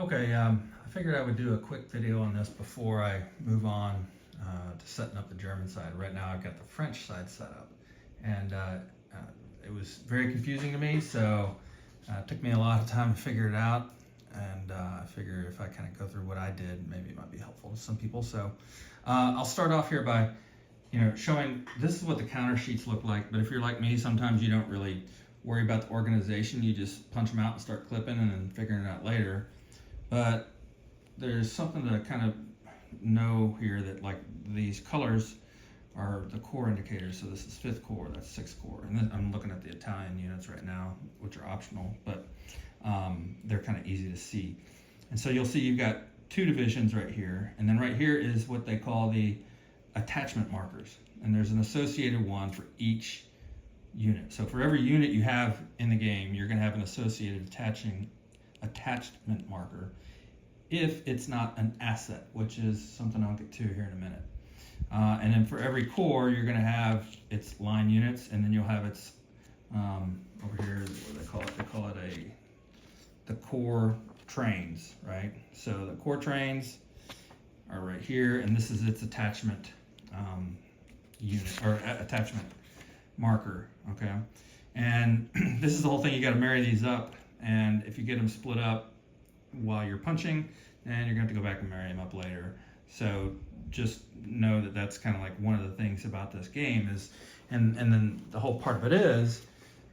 Okay, I figured I would do a quick video on this before I move on to setting up the German side. Right now I've got the French side set up, and it was very confusing to me, so it took me a lot of time to figure it out, and I figure if I kind of go through what I did, maybe it might be helpful to some people. So I'll start off here by showing this is what the counter sheets look like, but if you're like me, sometimes you don't really worry about the organization. You just punch them out and start clipping and then figuring it out later. But there's something to kind of know here, that like these colors are the core indicators. So this is 5th Corps, that's 6th Corps. And then I'm looking at the Italian units right now, which are optional, but they're kind of easy to see. And so you'll see you've got 2 divisions right here. And then right here is what they call the attachment markers. And there's an associated one for each unit. So for every unit you have in the game, you're going to have an associated attachment marker if it's not an asset, which is something I'll get to here in a minute. And then for every corps, you're going to have its line units, and then you'll have its over here, what they call it the corps trains, right? So the corps trains are right here, and this is its attachment unit or attachment marker, okay? And this is the whole thing. You got to marry these up, and if you get them split up while you're punching, then you're going to have to go back and marry them up later. So just know that that's kind of like one of the things about this game is, and then the whole part of it is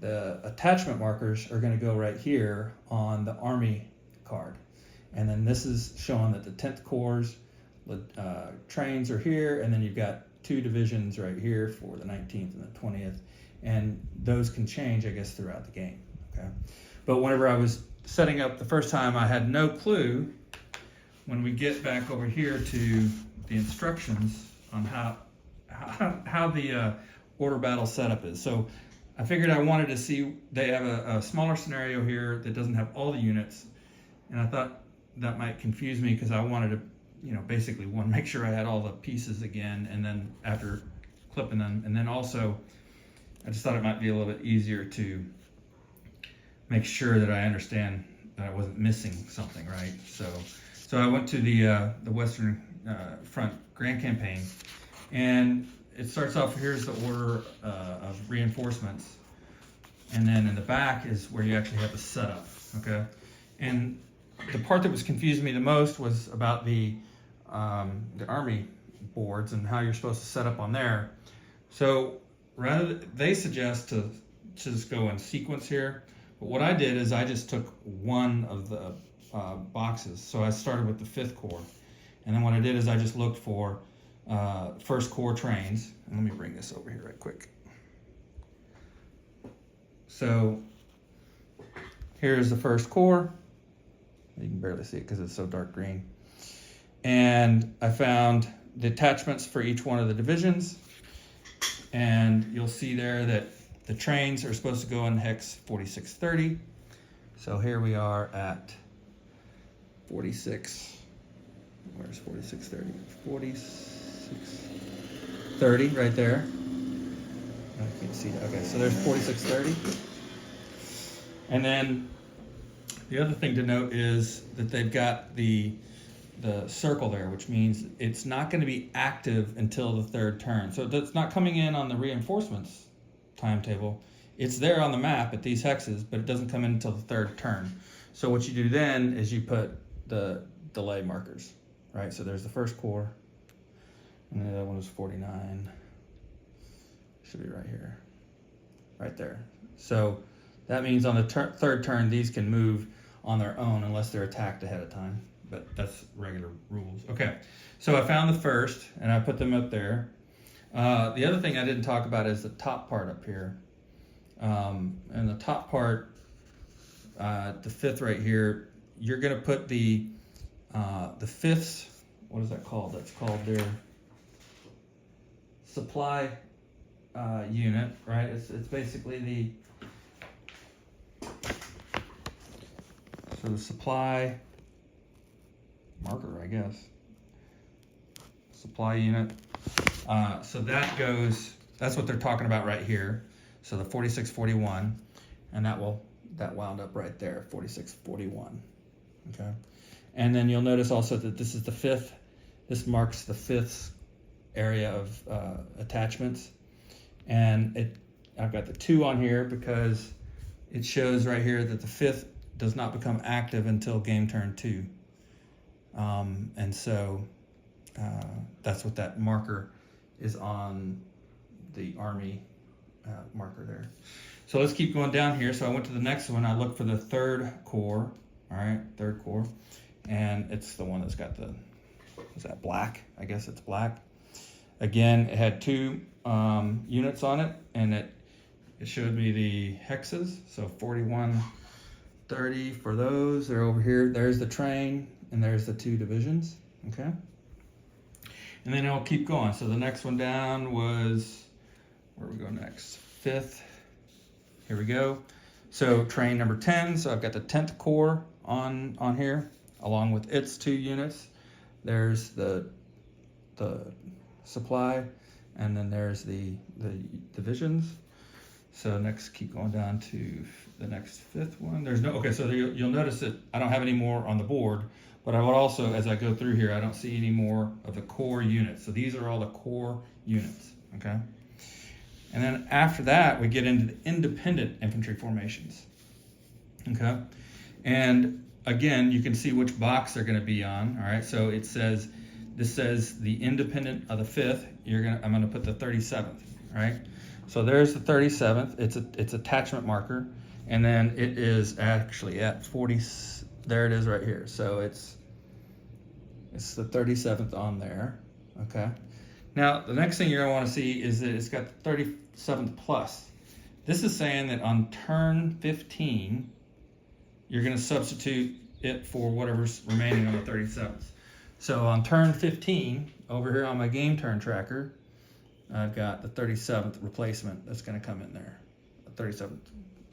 the attachment markers are going to go right here on the Army card. And then this is showing that the 10th Corps trains are here, and then you've got 2 divisions right here for the 19th and the 20th, and those can change, I guess, throughout the game. Okay, but whenever I was setting up the first time, I had no clue. When we get back over here to the instructions on how the order battle setup is, so I figured I wanted to see, they have a smaller scenario here that doesn't have all the units, and I thought that might confuse me because I wanted to basically want to make sure I had all the pieces again, and then after clipping them, and then also I just thought it might be a little bit easier to make sure that I understand that I wasn't missing something, right? So I went to the Western Front Grand Campaign, and it starts off, here's the order of reinforcements, and then in the back is where you actually have the setup, okay? And the part that was confusing me the most was about the Army boards and how you're supposed to set up on there. So they suggest to just go in sequence here, but what I did is I just took one of the boxes. So I started with the 5th Corps, and then what I did is I just looked for 1st Corps trains. And let me bring this over here right quick. So here's the 1st Corps. You can barely see it because it's so dark green. And I found the attachments for each one of the divisions. And you'll see there that the trains are supposed to go in hex 4630. So here we are at 46. Where's 4630? 4630 right there. I can't see that. Okay, so there's 4630. And then the other thing to note is that they've got the circle there, which means it's not going to be active until the 3rd turn. So it's not coming in on the reinforcements timetable. It's there on the map at these hexes, but it doesn't come in until the 3rd turn. So what you do then is you put the delay markers, right? So there's the 1st Corps, and the other one was 49. Should be right here, right there. So that means on the 3rd turn, these can move on their own unless they're attacked ahead of time, but that's regular rules. Okay, so I found the 1st, and I put them up there. The other thing I didn't talk about is the top part up here. And the top part, the 5th right here, you're going to put the 5th, what is that called? That's called their supply unit, right? It's basically the supply marker, I guess. Supply unit. So that's what they're talking about right here. So the 4641, and that wound up right there, 4641. okay? And then you'll notice also that this is the 5th. This marks the 5th area of attachments. And I've got the 2 on here because it shows right here that the 5th does not become active until game turn 2. And so that's what that marker is on the Army marker there. So let's keep going down here. So I went to the next one. I looked for the 3rd core. All right, 3rd core. And it's the one that's got the, is that black? I guess it's black. Again, it had 2 units on it, and it showed me the hexes. So 4130 for those. They're over here. There's the train, and there's the 2 divisions. Okay. And then I'll keep going. So the next one down was, where we go next? 5th. Here we go. So train number 10. So I've got the 10th Corps on here, along with its 2 units. There's the supply, and then there's the divisions. So next, keep going down to the next 5th one. There's no, okay, so you'll notice that I don't have any more on the board, but I would also, as I go through here, I don't see any more of the core units. So these are all the core units, okay? And then after that, we get into the independent infantry formations, okay? And again, you can see which box they're gonna be on, all right? So it says, this says the independent of the 5th, I'm gonna put the 37th, right? So there's the 37th, it's attachment marker, and then it is actually at 40, there it is right here. So it's the 37th on there, okay? Now, the next thing you're gonna wanna see is that it's got the 37th plus. This is saying that on turn 15, you're gonna substitute it for whatever's remaining on the 37th. So on turn 15, over here on my game turn tracker, I've got the 37th replacement that's gonna come in there, the 37th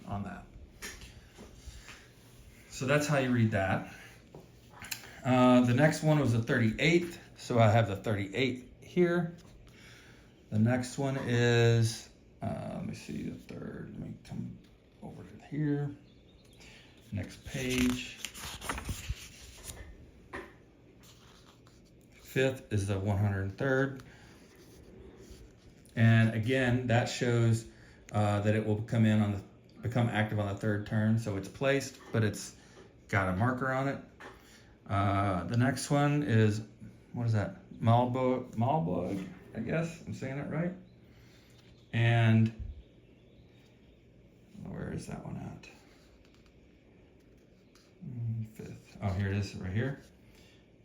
on that. So that's how you read that. The next one was the 38th, so I have the 38th here. The next one is, let me see the 3rd, let me come over to here. Next page. 5th is the 103rd. And again, that shows that it will become active on the 3rd turn. So it's placed, but it's got a marker on it. The next one is, what is that? Malbog, I guess I'm saying it right. And where is that one at? 5th. Oh, here it is right here.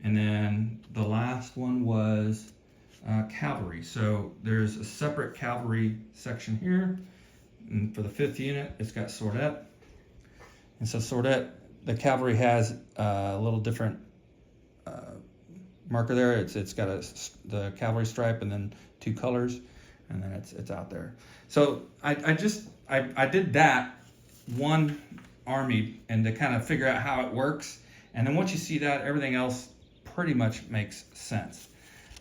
And then the last one was cavalry. So there's a separate cavalry section here. And for the 5th unit, it's got Sordet. And so Sordet, the cavalry has a little different marker there. It's got the cavalry stripe and then 2 colors, and then it's out there. So I did that one army and to kind of figure out how it works. And then once you see that, everything else pretty much makes sense.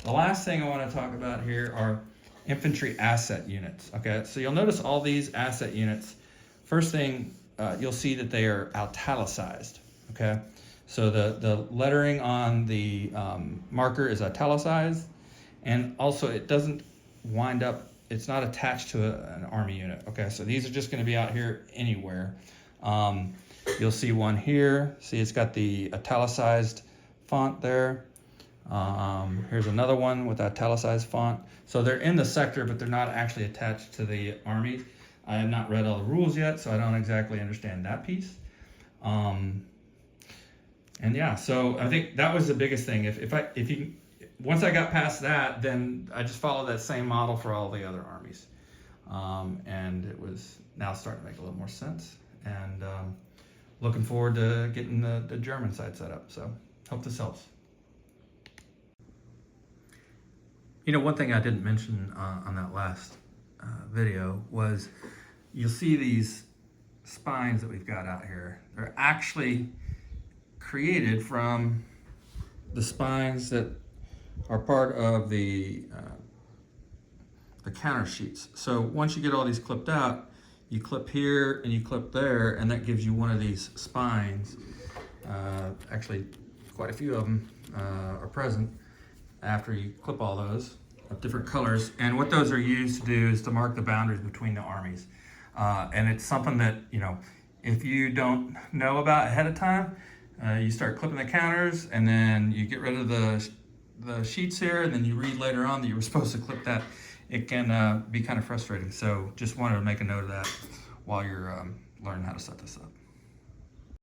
The last thing I want to talk about here are infantry asset units. Okay, so you'll notice all these asset units. First thing, you'll see that they are italicized. Okay, so the lettering on the marker is italicized, and also it doesn't wind up, it's not attached to an army unit. Okay, so these are just going to be out here anywhere. You'll see one here. See, it's got the italicized font there. Here's another one with italicized font. So they're in the sector, but they're not actually attached to the army. I have not read all the rules yet, so I don't exactly understand that piece. And yeah, so I think that was the biggest thing. Once I got past that, then I just followed that same model for all the other armies. And it was now starting to make a little more sense. And looking forward to getting the German side set up. So hope this helps. You know, one thing I didn't mention on that last video was you'll see these spines that we've got out here. They're actually created from the spines that are part of the counter sheets. So once you get all these clipped out, you clip here and you clip there, and that gives you one of these spines. actually quite a few of them are present after you clip all those of different colors. And what those are used to do is to mark the boundaries between the armies. And it's something that, you know, if you don't know about ahead of time, you start clipping the counters and then you get rid of the sheets here, and then you read later on that you were supposed to clip that. It can be kind of frustrating. So just wanted to make a note of that while you're learning how to set this up.